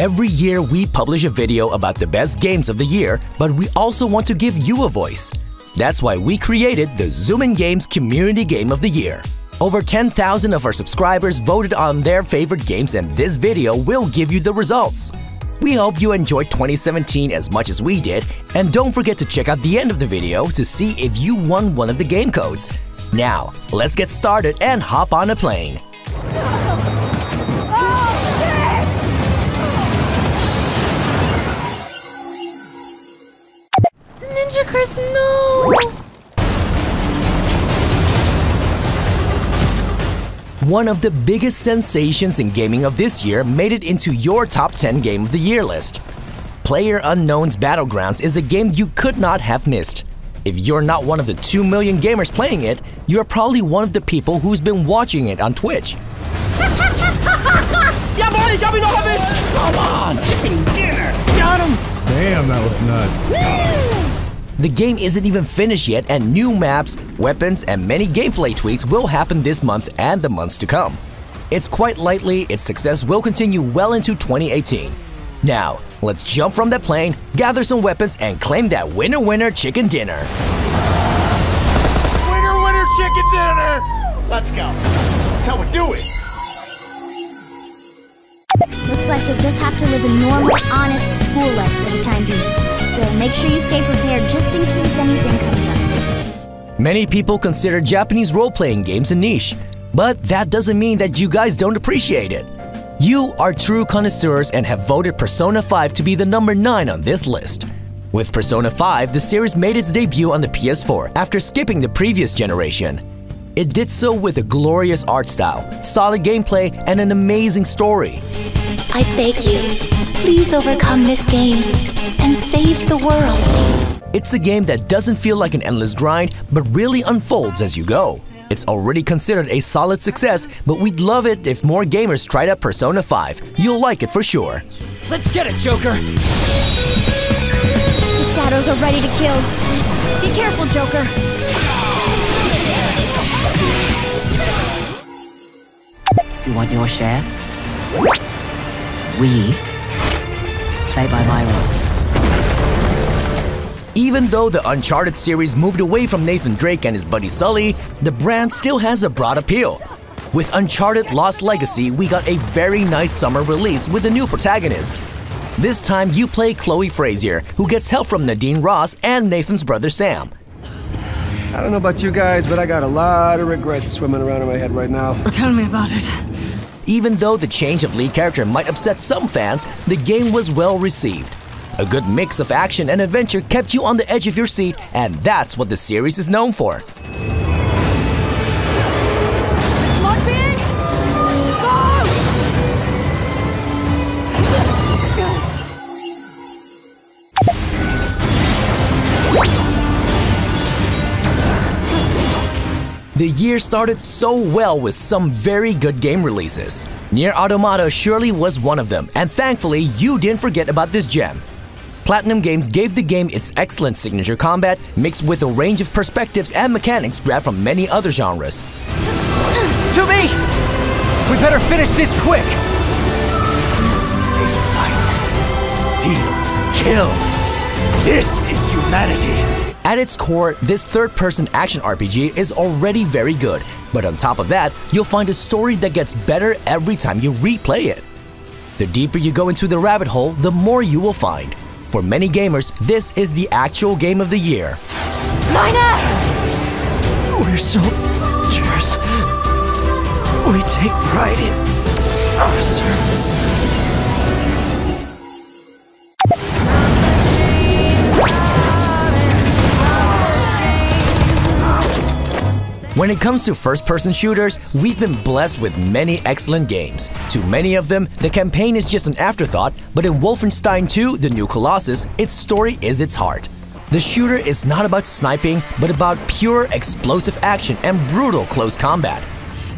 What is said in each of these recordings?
Every year we publish a video about the best games of the year, but we also want to give you a voice. That's why we created the Zoomin Games Community Game of the Year. Over 10,000 of our subscribers voted on their favorite games, and this video will give you the results. We hope you enjoyed 2017 as much as we did, and don't forget to check out the end of the video to see if you won one of the game codes. Now, let's get started and hop on a plane. Ninja Chris, no! One of the biggest sensations in gaming of this year made it into your top 10 game of the year list. PlayerUnknown's Battlegrounds is a game you could not have missed. If you're not one of the 2 million gamers playing it, you're probably one of the people who's been watching it on Twitch. Come on, chicken dinner! Got him! Damn, that was nuts. The game isn't even finished yet, and new maps, weapons, and many gameplay tweaks will happen this month and the months to come. It's quite likely its success will continue well into 2018. Now, let's jump from that plane, gather some weapons, and claim that winner chicken dinner. Winner chicken dinner! Let's go. That's how we do it. Looks like you'll just have to live a normal, honest school life for the time being. Still, make sure you stay prepared just in case anything comes up. Many people consider Japanese role-playing games a niche, but that doesn't mean that you guys don't appreciate it. You are true connoisseurs and have voted Persona 5 to be the number 9 on this list. With Persona 5, the series made its debut on the PS4 after skipping the previous generation. It did so with a glorious art style, solid gameplay, and an amazing story. I beg you, please overcome this game and save the world. It's a game that doesn't feel like an endless grind, but really unfolds as you go. It's already considered a solid success, but we'd love it if more gamers tried out Persona 5. You'll like it for sure. Let's get it, Joker! The shadows are ready to kill. Be careful, Joker. You want your share? We play by my rules. Even though the Uncharted series moved away from Nathan Drake and his buddy Sully, the brand still has a broad appeal. With Uncharted Lost Legacy, we got a very nice summer release with a new protagonist. This time you play Chloe Frazier, who gets help from Nadine Ross and Nathan's brother Sam. I don't know about you guys, but I got a lot of regrets swimming around in my head right now. Tell me about it. Even though the change of lead character might upset some fans, the game was well received. A good mix of action and adventure kept you on the edge of your seat, and that's what the series is known for. Smart Beard! The year started so well with some very good game releases. Nier Automata surely was one of them, and thankfully you didn't forget about this gem. Platinum Games gave the game its excellent signature combat, mixed with a range of perspectives and mechanics grabbed from many other genres. To me! We better finish this quick! They fight, steal, kill. This is humanity! At its core, this third-person action RPG is already very good, but on top of that, you'll find a story that gets better every time you replay it. The deeper you go into the rabbit hole, the more you will find. For many gamers, this is the actual game of the year. We're soldiers. We take pride in our service. When it comes to first-person shooters, we've been blessed with many excellent games. To many of them, the campaign is just an afterthought, but in Wolfenstein 2: The New Colossus, its story is its heart. The shooter is not about sniping, but about pure explosive action and brutal close combat.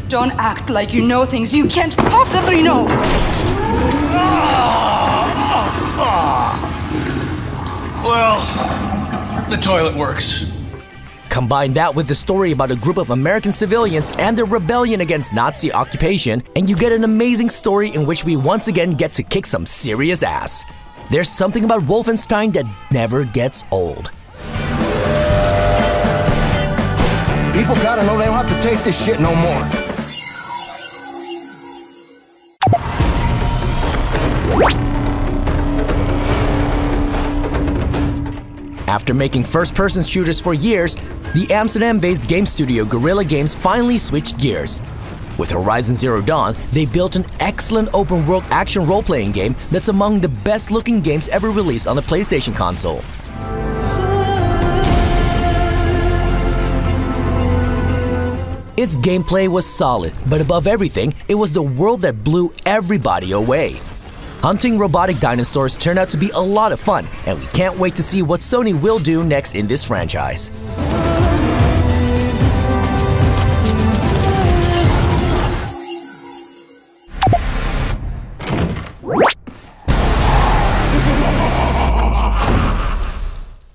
Don't act like you know things you can't possibly know! Well, the toilet works. Combine that with the story about a group of American civilians and their rebellion against Nazi occupation, and you get an amazing story in which we once again get to kick some serious ass. There's something about Wolfenstein that never gets old. People gotta know they don't have to take this shit no more. After making first-person shooters for years, the Amsterdam-based game studio Guerrilla Games finally switched gears. With Horizon Zero Dawn, they built an excellent open-world action role-playing game that's among the best-looking games ever released on the PlayStation console. Its gameplay was solid, but above everything, it was the world that blew everybody away. Hunting robotic dinosaurs turned out to be a lot of fun, and we can't wait to see what Sony will do next in this franchise.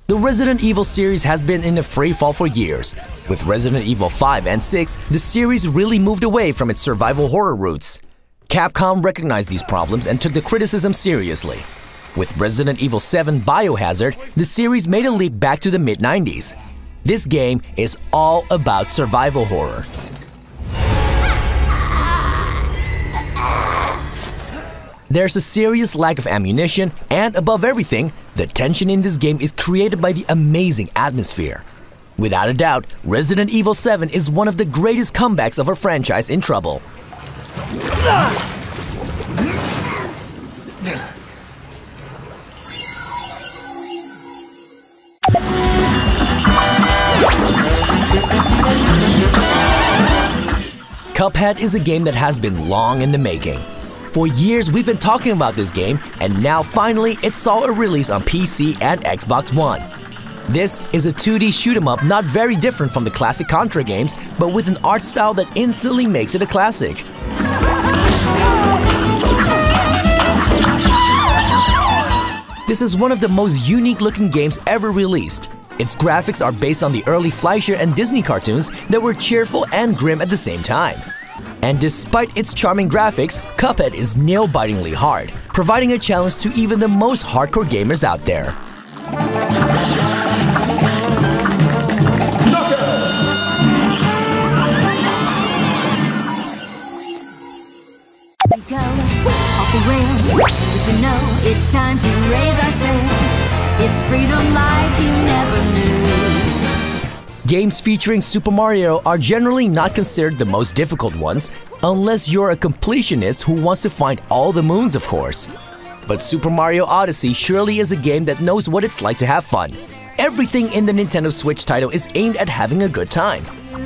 The Resident Evil series has been in a free fall for years. With Resident Evil 5 and 6, the series really moved away from its survival horror roots. Capcom recognized these problems and took the criticism seriously. With Resident Evil 7 Biohazard, the series made a leap back to the mid-90s. This game is all about survival horror. There's a serious lack of ammunition, and above everything, the tension in this game is created by the amazing atmosphere. Without a doubt, Resident Evil 7 is one of the greatest comebacks of a franchise in trouble. Cuphead is a game that has been long in the making. For years we've been talking about this game, and now finally it saw a release on PC and Xbox One. This is a 2D shoot-'em-up not very different from the classic Contra games, but with an art style that instantly makes it a classic. This is one of the most unique-looking games ever released. Its graphics are based on the early Fleischer and Disney cartoons that were cheerful and grim at the same time. And despite its charming graphics, Cuphead is nail-bitingly hard, providing a challenge to even the most hardcore gamers out there. We go off the rails. Did you know it's time to raise our sails? It's freedom like you never knew. Games featuring Super Mario are generally not considered the most difficult ones, unless you're a completionist who wants to find all the moons, of course. But Super Mario Odyssey surely is a game that knows what it's like to have fun. Everything in the Nintendo Switch title is aimed at having a good time. Oh,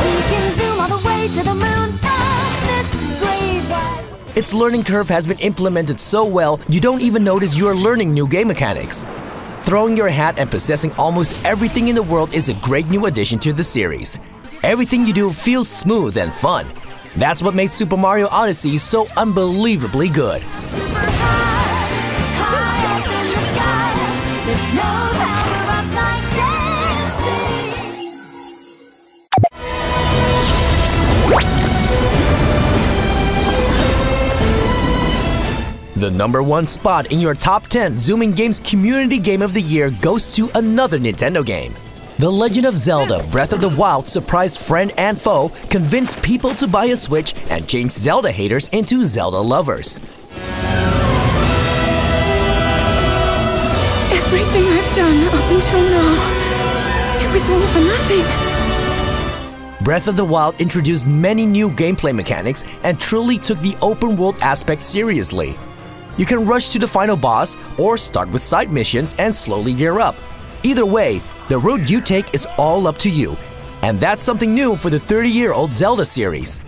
we can zoom all the way to the moon from this great wide. Its learning curve has been implemented so well, you don't even notice you are learning new game mechanics. Throwing your hat and possessing almost everything in the world is a great new addition to the series. Everything you do feels smooth and fun. That's what made Super Mario Odyssey so unbelievably good. Super high, high up in the sky. There's no power up like dancing. The #1 spot in your top 10 Zoomin Games Community Game of the Year goes to another Nintendo game. The Legend of Zelda Breath of the Wild surprised friend and foe, convinced people to buy a Switch, and changed Zelda haters into Zelda lovers. Everything I've done up until now, it was all for nothing. Breath of the Wild introduced many new gameplay mechanics and truly took the open world aspect seriously. You can rush to the final boss or start with side missions and slowly gear up. Either way, the route you take is all up to you, and that's something new for the 30-year-old Zelda series.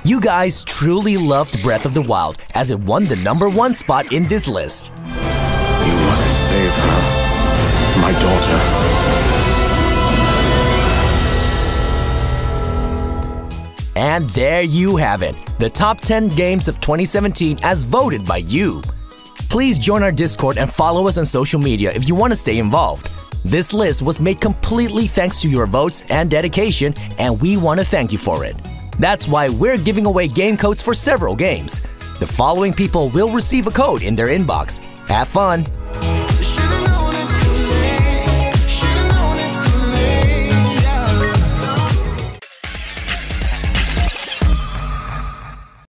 You guys truly loved Breath of the Wild as it won the #1 spot in this list. You must save her, my daughter. And there you have it, the top 10 games of 2017 as voted by you. Please join our Discord and follow us on social media if you want to stay involved. This list was made completely thanks to your votes and dedication, and we want to thank you for it. That's why we're giving away game codes for several games. The following people will receive a code in their inbox. Have fun!